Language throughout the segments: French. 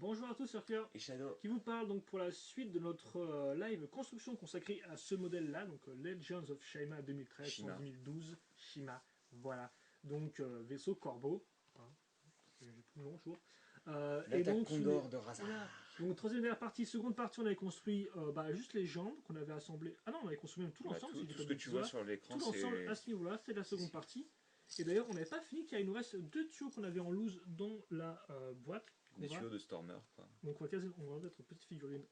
Bonjour à tous, c'est Arthur Et Shadow. qui vous parle donc pour la suite de notre live construction consacrée à ce modèle-là, donc Legends of Shima 2013 Shima. en 2012, Shima, voilà. Donc vaisseau Corbeau, hein, j'ai tout le nom toujours. Et donc Condor de Razar. voilà. Donc troisième dernière partie, seconde partie, on avait construit juste les jambes qu'on avait assemblées. Ah non, on avait construit même tout l'ensemble. Tout, Si je dis tout pas ce de que tu bêtises, vois voilà. sur l'écran, Tout l'ensemble à c'est... ce niveau-là, c'est la seconde partie. Et d'ailleurs, on n'avait pas fini car il nous reste deux tuyaux qu'on avait en loose dans la boîte. Des tuyaux de Stormer, quoi. Donc on va mettre une petite figurine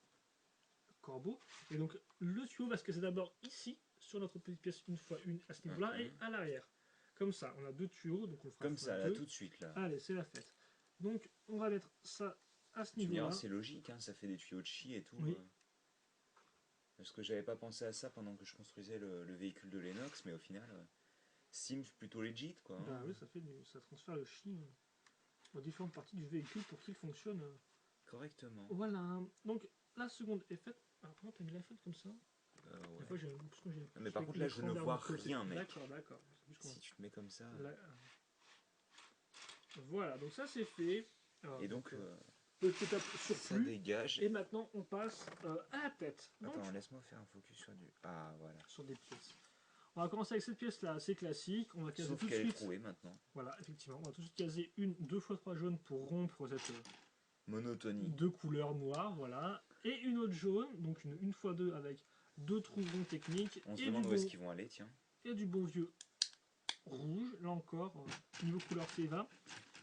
corbeau. Et donc le tuyau va se casser d'abord ici, sur notre petite pièce une fois une à ce niveau-là, et à l'arrière. Comme ça, on a deux tuyaux, donc on fera Comme ça, là, deux. tout de suite, là. Allez, c'est la fête. Donc on va mettre ça à ce Tu me diras, niveau-là. c'est logique, hein, ça fait des tuyaux de chi et tout. Oui. Parce que j'avais pas pensé à ça pendant que je construisais le véhicule de Lennox, mais au final, Sims plutôt legit, quoi. Bah oui, ça transfère le chi aux différentes parties du véhicule pour qu'il fonctionne correctement. Voilà. Donc la seconde est faite. Alors comment t'as mis la fête comme ça? Ouais. Fois, Mais par contre, là, je ne vois rien, mec. D'accord. Si tu te mets comme ça... Là, voilà, donc ça c'est fait. Et donc, petite étape surplus. ça dégage. Et maintenant on passe à la tête. Donc, attends, laisse-moi faire un focus sur du... Ah, voilà. sur des pièces. On va commencer avec cette pièce-là, assez classique. On va caser Sauf tout de qu'elle est suite. trouée maintenant. Voilà, effectivement. On va tout de suite caser une 2x3 jaune pour rompre cette monotonie. Deux couleurs noires, voilà. Et une autre jaune, donc une 1x2 avec deux trous ronds techniques. On se et demande où est-ce qu'ils vont aller, tiens. Et du bon vieux rouge, là encore, niveau couleur Teva.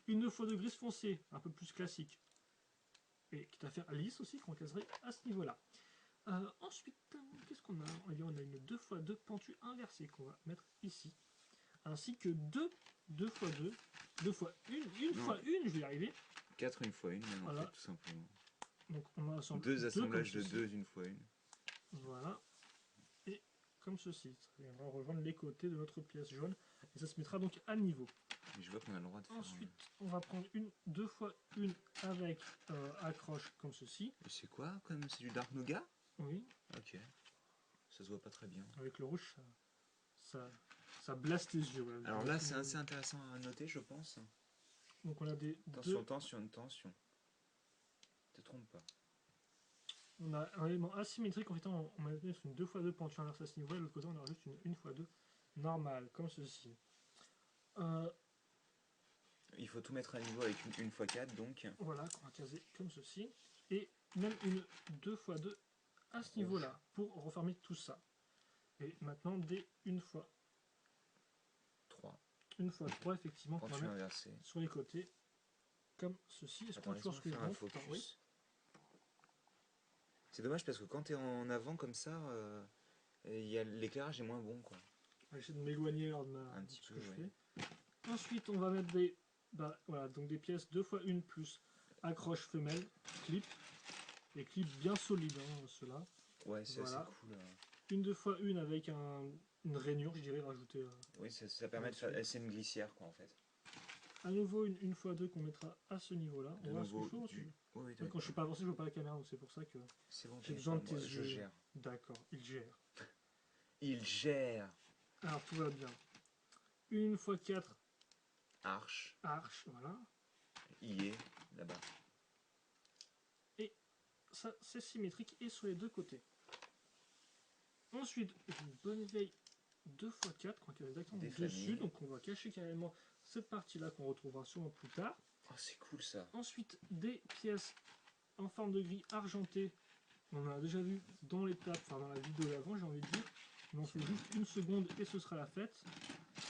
Une 2x2 grise foncée, un peu plus classique. Et qui à faire lisse aussi, qu'on caserait à ce niveau-là. Ensuite, qu'est-ce qu'on a? On a une 2x2 pentue inversée qu'on va mettre ici. Ainsi que deux 2x2, 2x1, une fois une, je vais y arriver. 4 une fois une, même, voilà. En fait, tout simplement. Donc on assemble deux assemblages de ceci. 2 une fois une. Voilà. Et comme ceci, ça viendra rejoindre les côtés de notre pièce jaune. Et ça se mettra donc à niveau. Et je vois qu'on a le droit de faire... Ensuite, on va prendre une 2x1 avec accroche comme ceci. Et c'est quoi comme c'est du Dark Nougat? Oui. Ok. Ça se voit pas très bien. Avec le rouge, ça blaste les yeux. Voilà. Alors là, c'est assez intéressant à noter, je pense. Donc on a des... Tension. Te trompe pas. On a un élément asymétrique, en fait on va mettre une 2x2 pentue inverse à ce niveau, et de l'autre côté on aura juste une 1x2 normale, comme ceci. Il faut tout mettre à niveau avec une 1x4 donc. Voilà, qu'on va caser comme ceci. Et même une 2x2 à ce niveau-là, pour refermer tout ça. Et maintenant des 1x3. 1x3 effectivement, qu'on va mettre inversée sur les côtés, comme ceci. Est-ce qu'on va toujours faire un focus. Oui. C'est dommage parce que quand tu es en avant comme ça, l'éclairage est moins bon, quoi. On va essayer de m'éloigner lors de un petit peu, ouais. Ensuite, on va mettre des, voilà, donc des pièces 2x1 plus accroche femelle, clip, des clips bien solides, hein, ceux-là. Ouais, c'est voilà. assez cool. Une 2x1 avec une rainure, je dirais, rajouter. Oui, ça permet de faire... C'est une glissière, quoi, en fait. À nouveau, une 1x2 qu'on mettra à ce niveau-là. De nouveau, quand je suis pas avancé, je vois pas la caméra, donc c'est pour ça que j'ai besoin de tes yeux. Je gère. D'accord, il gère. Il gère. Alors, tout va bien. Une 1x4. Arche, voilà. Il est là-bas. Et ça, c'est symétrique et sur les deux côtés. Ensuite, une bonne vieille 2x4 qu'on est exactement dessus, donc on va cacher carrément cette partie-là qu'on retrouvera sûrement plus tard. Oh, c'est cool ça. Ensuite, des pièces en forme de gris argenté. On en a déjà vu dans l'étape, enfin dans la vidéo d'avant, j'ai envie de dire. Il en faut juste une seconde et ce sera la fête.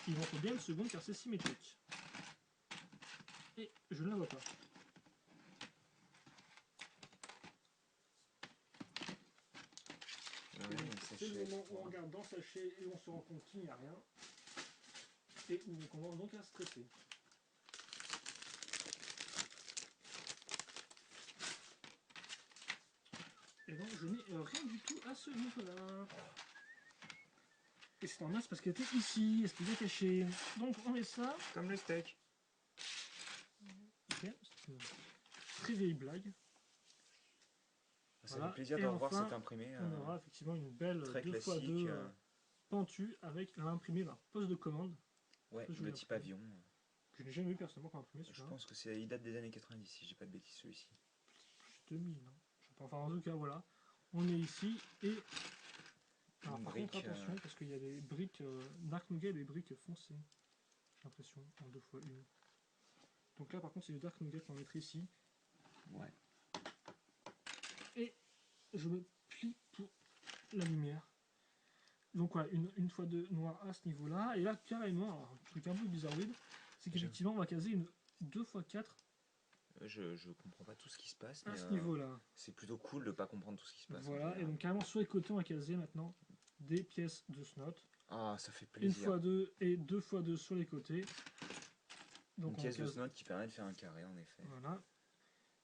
Il en faut bien une seconde car c'est symétrique. Et je ne la vois pas. C'est le moment où on regarde dans le sachet et on se rend compte qu'il n'y a rien. Et où on commence donc à stresser. Et donc je n'ai rien du tout à ce niveau-là. Et c'est en as parce qu'elle était ici, elle était bien cachée. Donc on met ça. Comme le steak. Ok, c'est une très vieille blague. Ça fait plaisir de revoir cet imprimé. On aura effectivement une belle 2x2 pentue avec l'imprimé d'un poste de commande. Ouais, de type avion. Que je n'ai jamais vu personnellement quand imprimé celui-là. Je pense que il date des années 90 si j'ai pas de bêtises celui-ci. 2000. Hein. Je sais pas, enfin, en tout cas, voilà. On est ici et... Alors, Une par brique, contre, attention, parce qu'il y a des briques Dark Nougat et des briques foncées. J'ai l'impression, en 2x1. Donc là, par contre, c'est du Dark Nougat qu'on va mettre ici. Ouais. Et je me plie pour la lumière. Donc voilà, une fois de noir à ce niveau-là. Et là, carrément, alors, un truc un peu bizarroïde, c'est qu'effectivement, on va caser une 2x4 Je comprends pas tout ce qui se passe, à mais ce niveau-là. c'est plutôt cool de pas comprendre tout ce qui se passe en Voilà, et général. donc carrément sur les côtés, on va caser maintenant des pièces de snot. Ah, ça fait Une plaisir. fois deux et 2x2 sur les côtés. Donc Une on pièce de case, snot qui permet de faire un carré, en effet. voilà.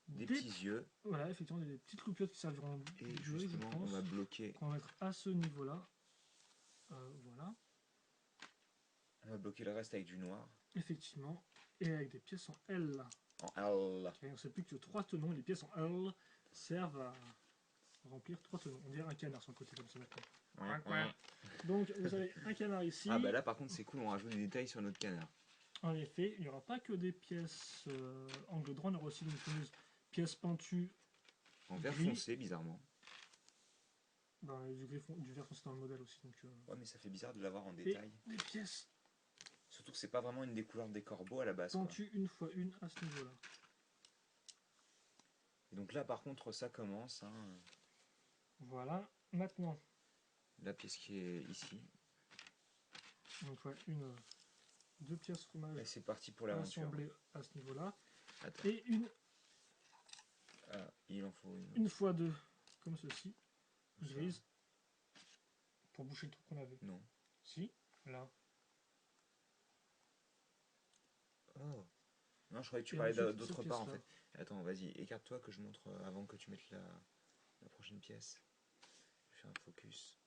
Des petits yeux. Voilà, effectivement, des petites loupiottes qui serviront Et d'œil, je justement, pense. on va bloquer. Qu'on va mettre à ce niveau-là. Voilà, On va bloquer le reste avec du noir. effectivement. Et avec des pièces en L. En L. Et on sait plus que 3 tenons. Les pièces en L servent à remplir 3 tenons. On dirait un canard sur le côté comme ça maintenant. Ouais. Donc vous avez un canard ici. Ah bah là par contre c'est cool, on rajoute des détails sur notre canard. En effet, il n'y aura pas que des pièces angle droit, il y aura aussi une fameuse pièce pentue En vert gris. foncé bizarrement. Du vert foncé dans le modèle aussi. Donc, Ouais mais ça fait bizarre de l'avoir en et détail. des pièces Surtout que c'est pas vraiment une des couleurs des corbeaux à la base. Quoi. pentues une fois une à ce niveau-là. Et donc là par contre ça commence. Hein, Voilà, maintenant, la pièce qui est ici. donc ouais, deux pièces fromage Et c'est parti pour l'aventure. assemblées à ce niveau-là. Attends. Et Il en faut une. une fois deux, comme ceci, Où ça grise, pour boucher le trou qu'on avait. Non. Si, là. Oh. Non, je croyais que tu Et parlais ensuite, d'autre cette part en pièce-là. fait. Attends, vas-y, écarte-toi que je montre avant que tu mettes la prochaine pièce. Je fais un focus.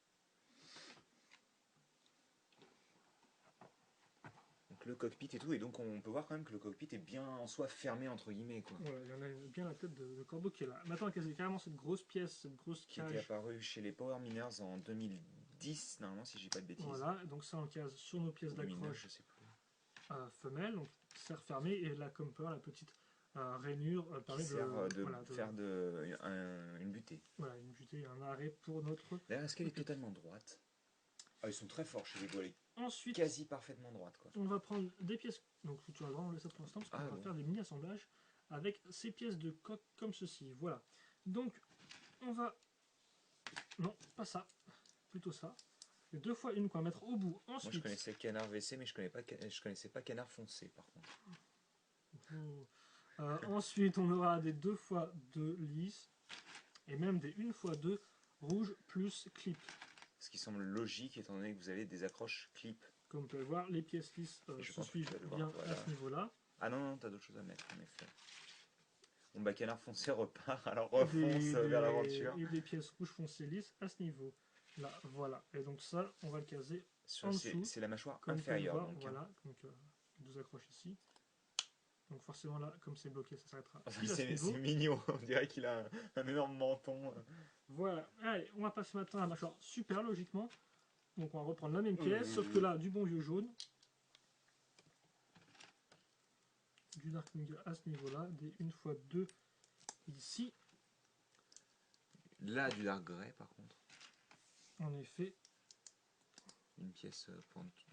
Donc le cockpit et tout, et donc on peut voir quand même que le cockpit est bien en soi fermé entre guillemets quoi. Voilà, il y en a bien la tête de corbeau qui est là. Maintenant, on a casé carrément cette grosse pièce, cette grosse Qui était cage. apparu chez les Power Miners en 2010, normalement si j'ai pas de bêtises. Voilà, donc ça on case sur nos pièces Ou 2009, d'accroche je sais plus. femelle, donc serre fermée, et la comper, la petite rainure, Qui permet sert de voilà, faire une butée. voilà, une butée, un arrêt pour notre... D'ailleurs, est-ce qu'elle est totalement droite? Ah, ils sont très forts chez les Lego, elle est Ensuite, quasi parfaitement droite quoi. on va prendre des pièces, donc tu vas vraiment laisser ça pour l'instant, parce qu'on va bon. faire des mini-assemblages avec ces pièces de coque comme ceci, voilà. Donc, on va... Non, pas ça, plutôt ça. Et deux fois une qu'on va mettre au bout. Moi Ensuite, je connaissais canard WC, mais je connaissais pas canard foncé par contre. ensuite, on aura des 2x2 lisses et même des 1x2 rouge plus clip. Ce qui semble logique étant donné que vous avez des accroches clip. Comme vous pouvez le voir, les pièces lisses Je se pense que suivent tu vas le bien voir, voilà. à ce niveau-là. Ah non, t'as d'autres choses à mettre en effet. Bon bah canard foncé repart, alors refonce vers l'aventure. Et des pièces rouge foncé lisses à ce niveau. Là, voilà. Et donc ça, on va le caser en dessous. C'est la mâchoire Comme vous pouvez le inférieure voir, donc. voilà. Donc 12 accroches ici. Donc forcément là, comme c'est bloqué, ça s'arrêtera. Oh, pile à ce niveau. c'est mignon, on dirait qu'il a un énorme menton. Voilà. Allez, on va passer maintenant à la mâchoire super logiquement. Donc on va reprendre la même pièce, sauf que là, du bon vieux jaune. Du Dark Nougat à ce niveau-là, des 1x2 ici. Là du dark grey par contre. En effet, Une pièce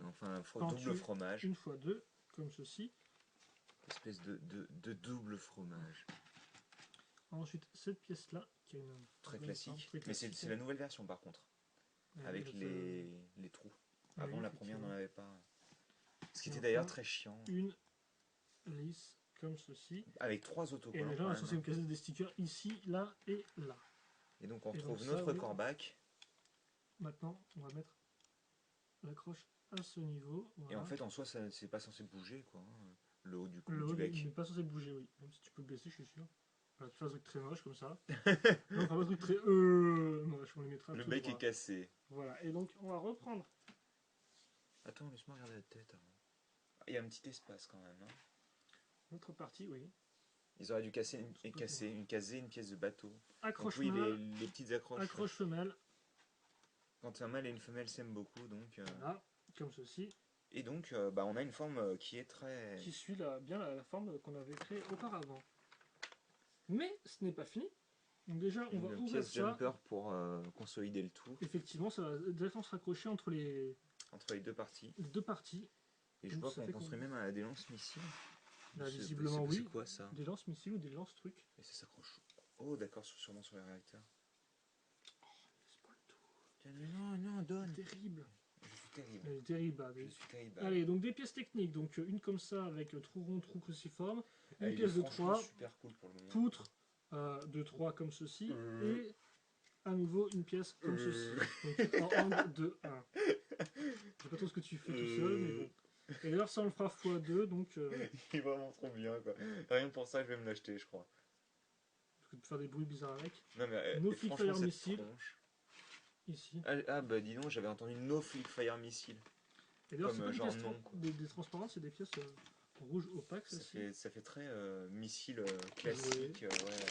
enfin Pentue, double fromage. 1x2, comme ceci. Espèce de double fromage. Ensuite, cette pièce-là, qui a une Très bonne forme, classique. très Mais classique, c'est la nouvelle version par contre. Avec les trous. Ah Avant oui, la première n'en effectivement. avait pas. Ce qui Et était enfin, d'ailleurs très chiant. Une lisse, comme ceci. Avec 3 Et autocollants. déjà, on est censé me caser des stickers ici, là et là. Et donc on Et retrouve donc ça, notre oui. corbac. Maintenant, on va mettre l'accroche à ce niveau. Voilà. Et en fait en soi c'est pas censé bouger quoi. Hein. Le haut du Le haut du bec. n'est pas censé bouger, oui. Même si tu peux le baisser, je suis sûr. Voilà, tu fais un truc très moche comme ça. Donc, un truc très moche, on les mettra Le tout bec droit. est cassé. Voilà, et donc on va reprendre. Attends, laisse-moi regarder la tête avant. Il y a un petit espace quand même. Hein. Notre partie, oui. Ils auraient dû caser une pièce de bateau. Accroche Donc oui, mâle, les petites accroches. accroche femelle. Quand un mâle et une femelle s'aiment beaucoup, donc. Voilà, comme ceci. Et donc, on a une forme qui est très. Qui suit bien la forme qu'on avait créée auparavant. Mais ce n'est pas fini. Donc déjà, on va Une ouvrir pièce ça. jumper pour consolider le tout Effectivement, ça va directement se raccrocher entre les entre les deux parties. deux parties. Et je Donc, vois ça qu'on fait construit même des lance-missiles. Bah, C'est- visiblement, c'est oui. quoi ça? Des lance-missiles ou des lance-trucs. Et ça s'accroche. Oh, d'accord, sûrement sur les réacteurs. C'est pas le tout. Tiens, non, non, donne. Terrible. Je suis terrible. Elle est terrible. Bah, Je suis terrible. allez, donc des pièces techniques. Donc une comme ça avec trou rond, trou cruciforme. Une Ah, il est pièce de franchement 3, super cool pour le moment. poutre de 3 comme ceci. Et à nouveau une pièce comme ceci. Donc en angle de 1. Je sais pas trop ce que tu fais tout seul, mais bon. Et d'ailleurs, ça on le fera x2, donc Il est vraiment trop bien, quoi. Rien que pour ça, je vais me l'acheter, je crois. tu peux faire des bruits bizarres avec. Non, mais No et Flick franchement, Fire cette Missile, tronche. ici. Bah dis donc, j'avais entendu No Flick Fire Missile. Et d'ailleurs, Comme, c'est pas des genre pièces non, quoi. des transparentes, c'est des pièces rouges opaques, celle-ci. Ça fait très missile classique. Ouais.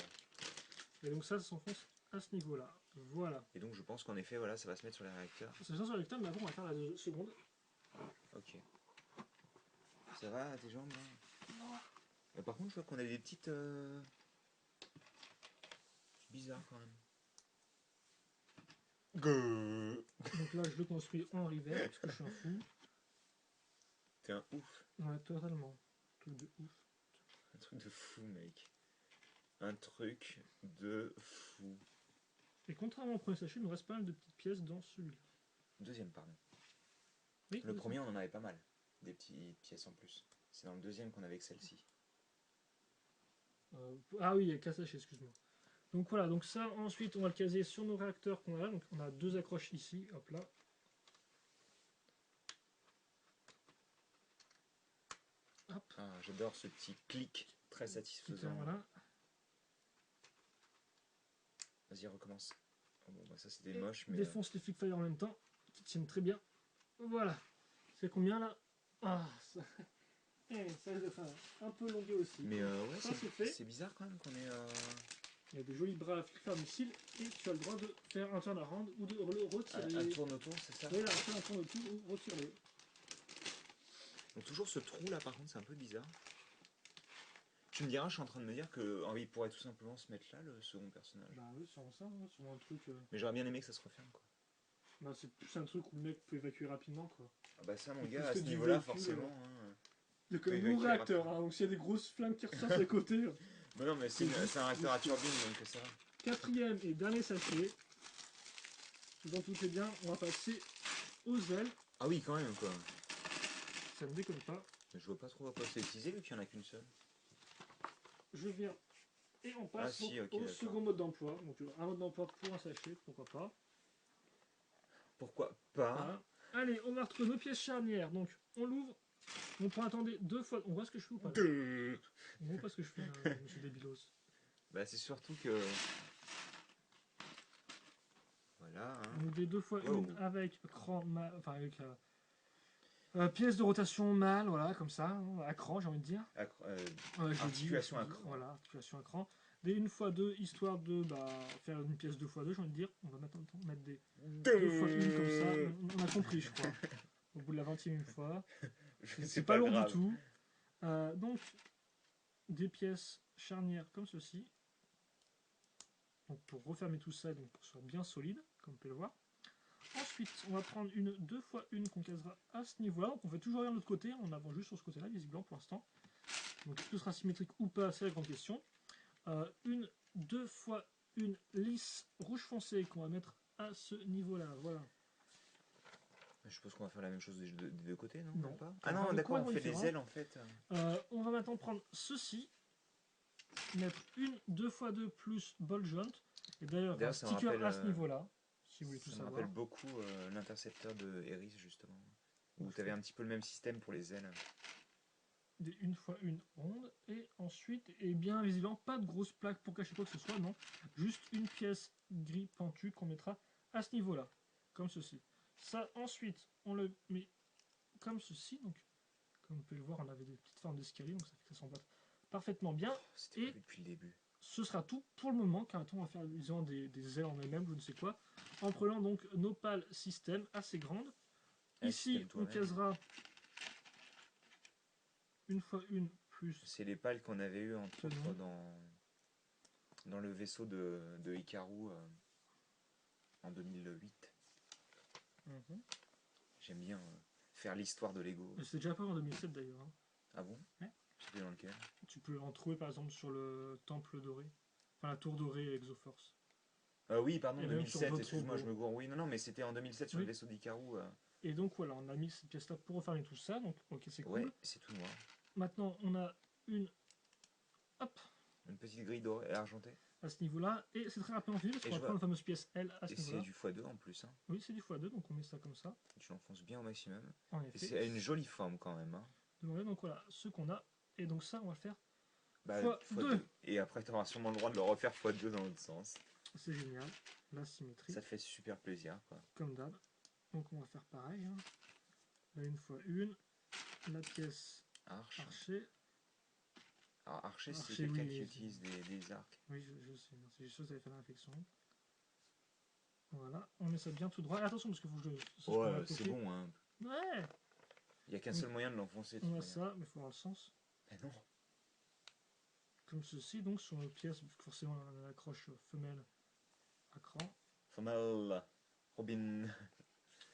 Et donc ça s'enfonce à ce niveau-là. Voilà. Et donc je pense qu'en effet, voilà, ça va se mettre sur les réacteurs. C'est ça sur le temps, mais avant, on va faire la seconde. Ok. Ça va tes jambes là? Par contre, je vois qu'on a des petites... C'est bizarre quand même. Donc là, je le construis en rivet, parce que je suis un fou. T'es un ouf. Ouais, totalement. Truc de ouf. Un truc de fou, mec. Un truc de fou. Et contrairement au premier sachet, il nous reste pas mal de petites pièces dans celui-là. Deuxième, pardon. Oui, Le premier, on en avait pas mal. Des petites pièces en plus. C'est dans le deuxième qu'on avait que celle-ci. Ah oui, il y a qu'un sachet, excuse-moi. Donc voilà, donc ça, ensuite, on va le caser sur nos réacteurs qu'on a là. Donc on a deux accroches ici, hop là. Hop. Ah, j'adore ce petit clic très satisfaisant. Voilà. Vas-y, recommence. Oh, bon, bah ça c'était Et moche, mais... défonce les flick fire en même temps, qui tiennent très bien. Voilà. C'est combien là? Ah, ça... Eh, ça risque d'être un peu longué aussi. Mais ouais, Ça, c'est fait. c'est bizarre quand même qu'on ait... Il y a des jolis bras à flick fire missile et tu as le droit de faire un turnaround ou de le retirer. un tourne autour, c'est ça? Oui, là, fais un tourne autour ou retire-le. Donc toujours ce trou là, par contre, c'est un peu bizarre. Tu me diras, je suis en train de me dire que il pourrait tout simplement se mettre là, le second personnage. Bah oui, sur ça, hein, sur un truc. Mais j'aurais bien aimé que ça se referme, quoi. Bah, c'est plus un truc où le mec peut évacuer rapidement, quoi. Ah bah ça, mon Et gars, plus à que ce du niveau-là, véhicule, forcément... Hein. Il y a quand peut même mon évacuer réacteur, rapidement. hein, donc s'il y a des grosses flammes qui ressortent à côté. Mais non, mais c'est un réacteur à turbine, donc ça va. Quatrième et dernier sachet. Vous en doutez bien, on va passer aux ailes. Ah oui, quand même, quoi. Ça ne déconne pas. Mais je vois pas trop à quoi c'est utilisé, vu qu'il n'y en a qu'une seule. Je viens et on passe Ah, si, donc ok, au d'accord. second mode d'emploi. Donc un mode d'emploi pour un sachet, pourquoi pas. Pourquoi pas? Voilà. Allez, on va retrouver nos pièces charnières. Donc on l'ouvre. On peut attendre deux fois. On voit ce que je fais ou pas là? On voit pas ce que je fais là, monsieur Débilos. Bah c'est surtout que... Voilà, hein. Donc des deux fois Wow. une avec cran, enfin avec pièce de rotation mâle, voilà, comme ça, hein, à cran, j'ai envie de dire. Articulation à cran. Voilà, articulation à cran. Des 1x2, histoire de faire une pièce 2x2, j'ai envie de dire. On va maintenant mettre des 2x1 comme ça. On a compris, je crois. Au bout de la 20e fois. C'est pas long grave. du tout. Donc, des pièces charnières comme ceci. Donc, pour refermer tout ça, donc pour que ce soit bien solide, comme vous pouvez le voir. Ensuite, on va prendre une 2x1 qu'on casera à ce niveau-là. Donc, on fait toujours rien de l'autre côté. On avance juste sur ce côté-là, visiblement pour l'instant. Donc, est-ce que ce sera symétrique ou pas? C'est la grande question. Une 2x1 lisse rouge foncé qu'on va mettre à ce niveau-là. Voilà. Je suppose qu'on va faire la même chose des deux côtés, non? Non. Pas ah non, d'accord, on fait des ailes en fait. On va maintenant prendre ceci. Mettre une 2x2 plus ball joint. Et d'ailleurs, un sticker à ce niveau-là. Si vous voulez tout savoir. Ça me rappelle beaucoup l'intercepteur de Eris, justement. Où tu avais un petit peu le même système pour les ailes. Des 1x1 ronde. Et ensuite, eh bien, visiblement, pas de grosse plaque pour cacher quoi que ce soit, non. Juste une pièce gris pentue qu'on mettra à ce niveau-là. Comme ceci. Ça, ensuite, on le met comme ceci. Donc, comme vous pouvez le voir, on avait des petites formes d'escalier. Donc, ça fait que ça s'emboîte parfaitement bien. C'était prévu depuis le début. Ce sera tout pour le moment, car on va faire des ailes en elles-mêmes, je ne sais quoi, en prenant donc nos pales système assez grandes. Ici, on casera une fois une plus. C'est les pales qu'on avait eu entre autres dans le vaisseau de Hikaru en 2008. Mhm. J'aime bien faire l'histoire de Lego. C'est déjà pas en 2007 d'ailleurs. Hein. Ah bon? Ouais. C'était dans lequel? Tu peux en trouver par exemple sur le temple doré. Enfin la tour dorée Exoforce. Oui, pardon, Et même sur 2007, d'autres excuse-moi, je robots. me gourre. Oui, non, non, mais c'était en 2007 sur le Oui. vaisseau d'Hikaru. Et donc voilà, on a mis cette pièce-là pour refermer tout ça. Donc ok, c'est cool. Ouais, c'est tout noir. Maintenant, on a une... Hop, Une petite grille dorée argentée. à ce niveau-là. Et c'est très rapide en parce Et qu'on va je prendre vois. la fameuse pièce L à ce Et c'est niveau-là. du x2 en plus. Hein. Oui, c'est du x2, donc on met ça comme ça. Tu l'enfonces bien au maximum. En Et effet. c'est une jolie forme quand même. Hein. Donc voilà, ce qu'on a. Et donc ça, on va le faire Bah, x2. x2. Et après, tu auras sûrement le droit de le refaire x2 dans l'autre sens. C'est génial. La symétrie. Ça te fait super plaisir, quoi. Comme d'hab. Donc on va faire pareil. Hein. Là, une fois une. La pièce archer. Alors, archer, c'est Archer, quelqu'un oui, qui oui, utilise des arcs. Oui, je sais. C'est juste que vous avez fait la réflexion. Voilà, on met ça bien tout droit. Attention, parce qu'il faut que je... Ouais, c'est bon, hein. Ouais. Il n'y a qu'un seul moyen de l'enfoncer. On a ça, mais il faut avoir le sens. Mais non. Comme ceci, donc sur nos pièces, forcément on a l'accroche femelle à cran. Femelle. Robin.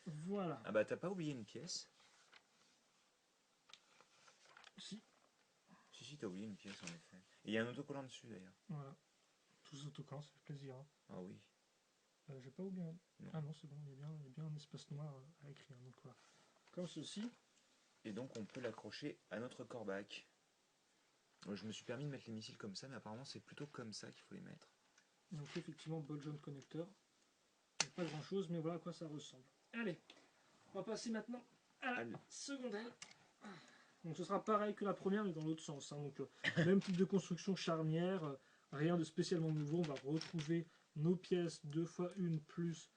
Voilà. Ah bah, t'as pas oublié une pièce? Si, Si, t'as oublié une pièce, en effet. Et il y a un autocollant dessus, d'ailleurs. voilà. Tous les autocollants, ça fait plaisir. Hein. Ah oui. J'ai pas oublié un... Non. Ah non, c'est bon, il y a bien un espace noir à écrire. Donc voilà. Comme ceci. Et donc, on peut l'accrocher à notre corbac. Je me suis permis de mettre les missiles comme ça, mais apparemment, c'est plutôt comme ça qu'il faut les mettre. Donc effectivement, ball joint connecteur. Pas grand chose, mais voilà à quoi ça ressemble. Allez, on va passer maintenant à la seconde aile. Donc ce sera pareil que la première, mais dans l'autre sens. Hein. Donc même type de construction charnière, rien de spécialement nouveau. On va retrouver nos pièces 2 x 1 plus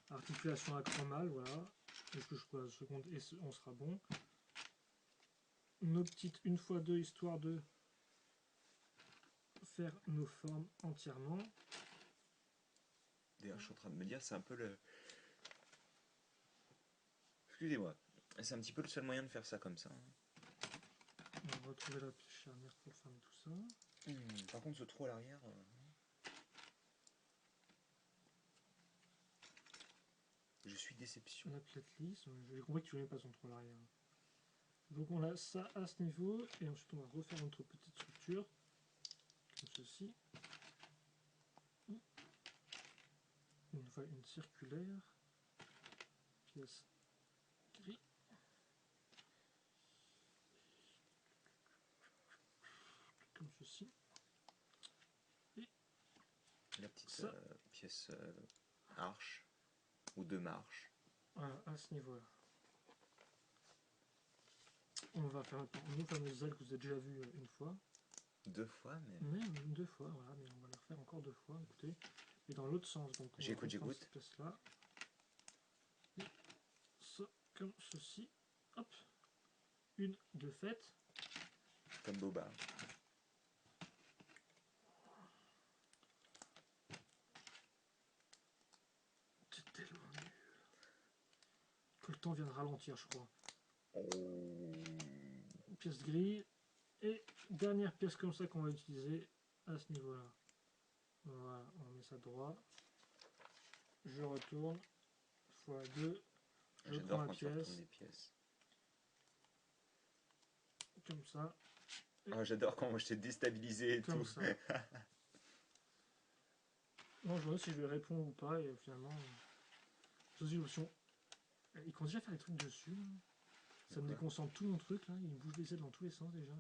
articulation à cran mâle, voilà. Donc je crois la seconde et on sera bon. Nos petites 1 x 2 histoire de faire nos formes entièrement. D'ailleurs, je suis en train de me dire, c'est un peu le... Excusez-moi. C'est un petit peu le seul moyen de faire ça comme ça. On va retrouver la pièce charnière pour fermer tout ça. Par contre, ce trou à l'arrière... Je suis déception. La plate lisse, j'ai compris que tu n'avais pas son trou à l'arrière. Donc on a ça à ce niveau, et ensuite on va refaire notre petite structure, comme ceci. Une fois une circulaire, pièce gris. Comme ceci. Et la petite pièce arche, ou deux marches. Voilà, à ce niveau-là. On va faire nos fameuses ailes que vous avez déjà vues une fois. Deux fois, mais... Même deux fois, voilà, mais on va les refaire encore deux fois, écoutez. Et dans l'autre sens, donc on va reprendre cette pièce-là. Et ça, comme ceci. Hop. Une de fait. Comme Boba. C'est tellement nul. Que le temps vient de ralentir, je crois. Pièce grise. Et dernière pièce comme ça qu'on va utiliser à ce niveau-là. Voilà, on met ça droit. Je retourne. x2. Je prends la pièce. Des pièces. Comme ça. Ah, j'adore quand je t'ai déstabilisé et comme tout. Ça. Non, je me demande si je vais répondre ou pas, et finalement... J'ai l'option. Ils comptent déjà faire des trucs dessus. Ça me déconcentre tout mon truc, là. Il me bouge les ailes dans tous les sens, déjà.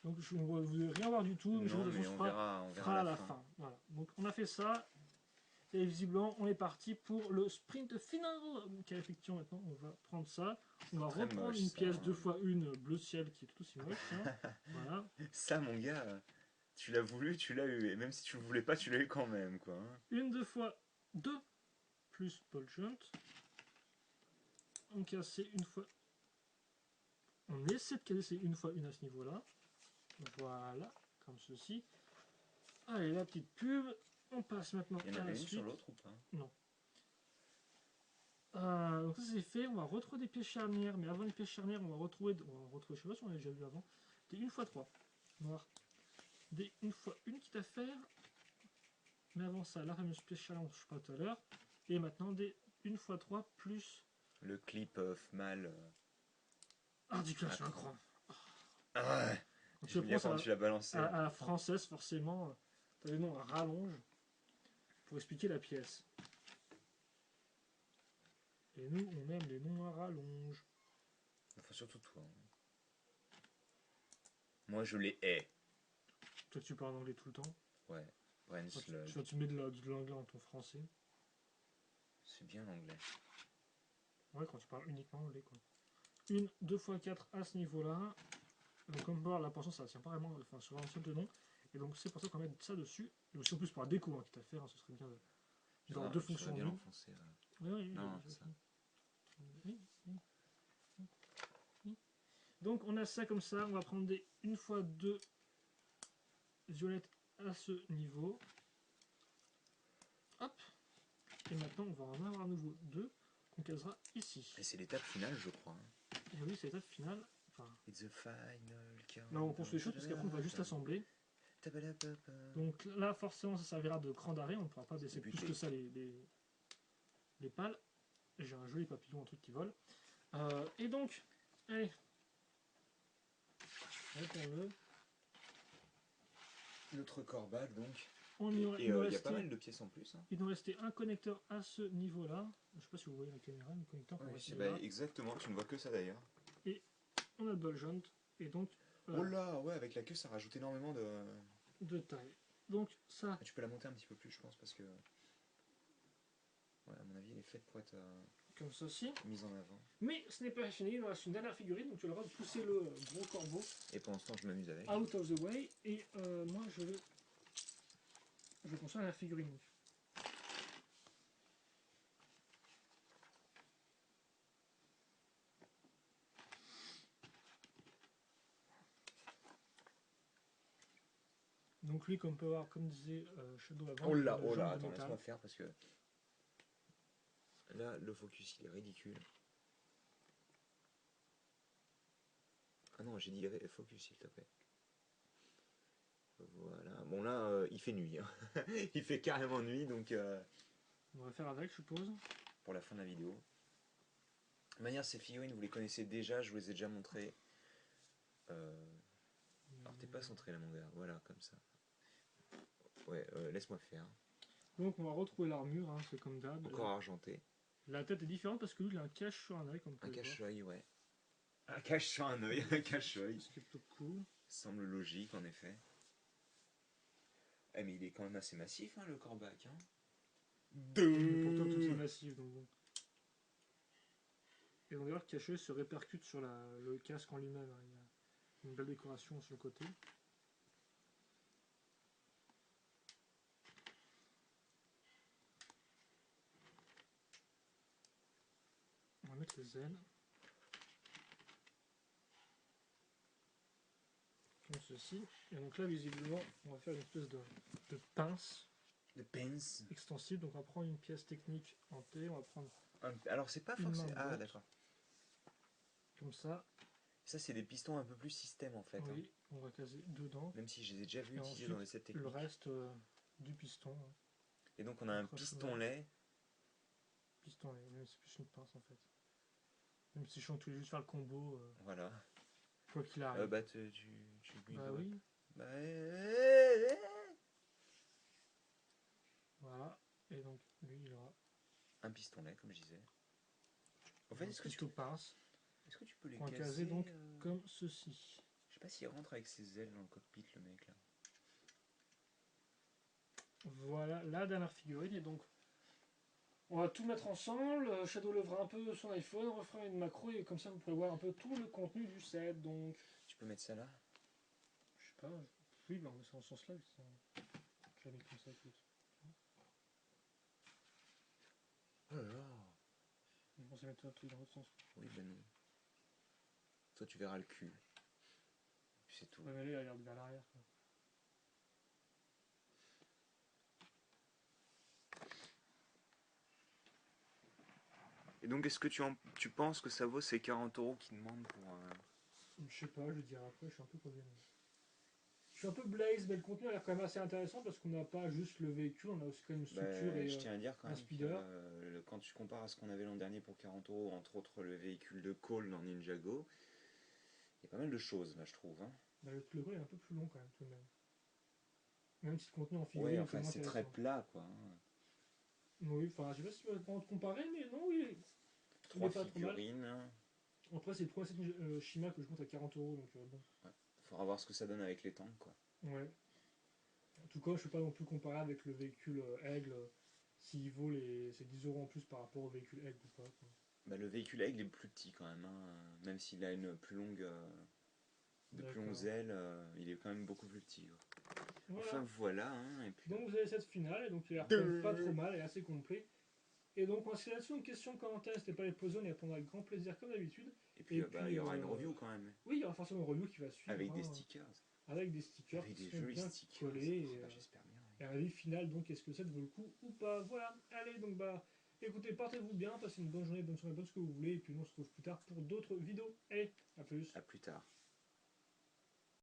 Donc, vous ne devez rien voir du tout, mais Non, je vous fera à la fin. Voilà. Donc, on a fait ça. Et visiblement, on est parti pour le sprint final. Car effectivement, maintenant, on va prendre ça. On va reprendre une pièce 2 x 1 bleu ciel qui est tout aussi moche. Hein. Voilà. Ça, mon gars, tu l'as voulu, tu l'as eu. Et même si tu le voulais pas, tu l'as eu quand même, quoi. Une 2 x 2 plus ball joint. On casse une fois. On essaie de casser une fois une à ce niveau-là. Voilà, comme ceci. Allez, la petite pub. On passe maintenant à la suite. Il y en a avait une sur l'autre ou pas? Non. Donc ça c'est fait, on va retrouver des pièces charnières, mais avant les pièces charnières, on va retrouver, je sais pas si on l'a déjà vu avant, des 1 x 3. noir. Des 1x1 quitte à faire. Mais avant ça, la fameuse pièce challenge, je sais pas tout à l'heure. Et maintenant des 1x3 plus Le clip of mal. articulation Ah, à cran. Ah ouais. Quand tu J'aime le bien prends quand tu l'as balancé. à la française, forcément, tu as le nom à rallonge pour expliquer la pièce. Et nous, on aime les noms à rallonge. Enfin, surtout toi. Moi, je les hais. Toi, tu parles anglais tout le temps. Ouais. Tu mets de l'anglais dans ton français. C'est bien l'anglais. Ouais, quand tu parles uniquement anglais, quoi. Une 2x4 à ce niveau-là. Donc, comme voir la portion, ça tient pas vraiment, enfin, sur un seul nom. Et donc, c'est pour ça qu'on va mettre ça dessus. Et aussi, en plus, pour la déco, hein, quitte à faire, hein, ce serait bien d'avoir deux fonctions en bien une. l'enfoncer. Oui, oui, Non, oui, ça. oui, oui, oui. Donc, on a ça comme ça. On va prendre des 1x2 violettes à ce niveau. Hop. Et maintenant, on va en avoir à nouveau deux qu'on casera ici. Et c'est l'étape finale, je crois. Hein. Et oui, c'est l'étape finale. Enfin, It's the final là, on construit les choses parce qu'après, on va juste assembler. Donc là, forcément, ça servira de cran d'arrêt. On ne pourra pas baisser plus que ça les pales. J'ai un joli papillon, un truc qui vole. Et donc, allez. Mettons-le. Notre corbac, donc. Il Et il y a pas mal de pièces en plus. Hein. Il nous restait un connecteur à ce niveau-là. Je ne sais pas si vous voyez la caméra, le connecteur. Exactement, tu ne vois que ça d'ailleurs. Et on a le ball joint. Et donc. Oh là, ouais, avec la queue, ça rajoute énormément de taille. Donc ça. Tu peux la monter un petit peu plus, je pense, parce que. Ouais, à mon avis, elle est faite pour être comme ceci. mise en avant. Mais ce n'est pas fini, il nous reste une dernière figurine, donc tu vas le droit de pousser le gros corbeau. Et pendant ce temps, je m'amuse avec. Out of the way. Et moi, je vais construire la figurine. Donc lui, comme on peut voir, comme disait Shadow avant, oh là, attends, laisse-moi faire parce que là, le focus, il est ridicule. Ah non, j'ai dit focus, s'il te plaît. Voilà. Bon là, il fait nuit. Hein. Il fait carrément nuit, donc... On va faire avec, je suppose. Pour la fin de la vidéo. De manière, ces figurines, vous les connaissez déjà, je vous les ai déjà montrées. Alors, t'es pas centré là, mon gars. Voilà, comme ça. Ouais, laisse-moi faire. Donc, on va retrouver l'armure, hein, c'est comme d'hab. Encore argenté. La tête est différente parce que lui, il a un cache sur un œil, comme un cache-œil, ouais. Un cache sur un œil, un cache-œil. Ce qui est plutôt cool. Semble logique, en effet. Eh, mais il est quand même assez massif, hein, le corbac. Hein. Mais pourtant, tout est massif, donc bon. Et on verra que le cache-œil se répercute sur le casque en lui-même. Hein. Il y a une belle décoration sur le côté. On va mettre les ailes. Comme ceci. Et donc là, visiblement, on va faire une espèce de pince. De pince. Extensible. Donc on va prendre une pièce technique en T. On va prendre. Alors c'est pas forcément. Ah, d'accord. Comme ça. Ça, c'est des pistons un peu plus système en fait. Oui, on va caser dedans. Même si je les ai déjà vus et utiliser dans des sets techniques. Le reste du piston. Et donc on a un pistonlet. Pistonlet, mais c'est plus une pince en fait. Même si je suis tous les juste faire le combo. Voilà. Quoi qu'il arrive. Bah tu bah oui. Bah, voilà. Et donc lui il aura. Un pistonlet comme je disais. En fait, est-ce que tu peux les caser donc comme ceci. Je sais pas s'il rentre avec ses ailes dans le cockpit le mec là. Voilà la dernière figurine et donc on va tout mettre ensemble. Shadow levera un peu son iPhone, on refera une macro et comme ça vous pourrez voir un peu tout le contenu du set. Donc tu peux mettre ça là. Je sais pas. Oui, bah on met ça en ce sens là. Je la mets comme ça. Écoute. Oh là là. Je pensais mettre un truc dans l'autre sens. Oui, ben non. Toi, tu verras le cul. Puis c'est tout. Ouais, mais là, il regarde vers l'arrière. Et donc, est-ce que tu penses que ça vaut ces 40 € qu'ils demandent pour... Je sais pas, je dirai après, je suis un peu paumé. suis un peu blaze, mais le contenu a l'air quand même assez intéressant parce qu'on n'a pas juste le véhicule, on a aussi quand même une structure Bah, et je tiens à dire quand un même que speeder. quand tu compares à ce qu'on avait l'an dernier pour 40 €, entre autres le véhicule de Cole dans Ninjago, il y a pas mal de choses là je trouve, hein. Bah, le gros est un peu plus long quand même tout de même. Même si le contenu en Ouais, figurine est quand enfin même c'est très intéressant. plat quoi, hein. Oui, enfin, je sais pas si tu vas vraiment te comparer, mais non, il est Trois pas trop mal. figurines, hein. Après, c'est le premier set Shima que je compte à 40 € donc bon. Ouais. Faudra voir ce que ça donne avec les tanks quoi. Ouais. En tout cas, je ne peux pas non plus comparer avec le véhicule Aigle, s'il vaut ces 10 € en plus par rapport au véhicule Aigle ou pas, quoi. Bah, le véhicule Aigle est plus petit quand même, hein. Même s'il a de plus longues D'accord. ailes, il est quand même beaucoup plus petit, quoi. Enfin Voilà. voilà, hein, et puis... Donc vous avez cette finale, et donc il a l'air quand même pas trop mal et assez complet. Et donc on se là-dessus une question, commentaire, n'hésitez pas à les poser, on y répondra avec grand plaisir comme d'habitude. Et puis Et bah, il puis, y aura une review quand même, oui, il y aura forcément une review qui va suivre, avec des hein, stickers. avec des stickers Avec qui des seront jolis bien stickers. collés. Oh, Et, bah, j'espère bien. et un avis final, donc est-ce que ça vaut le coup ou pas. Voilà, allez, donc bah, écoutez, portez-vous bien, passez une bonne journée, bonne soirée, bonne ce que vous voulez, et puis nous on se retrouve plus tard pour d'autres vidéos. Allez, à plus. À plus tard.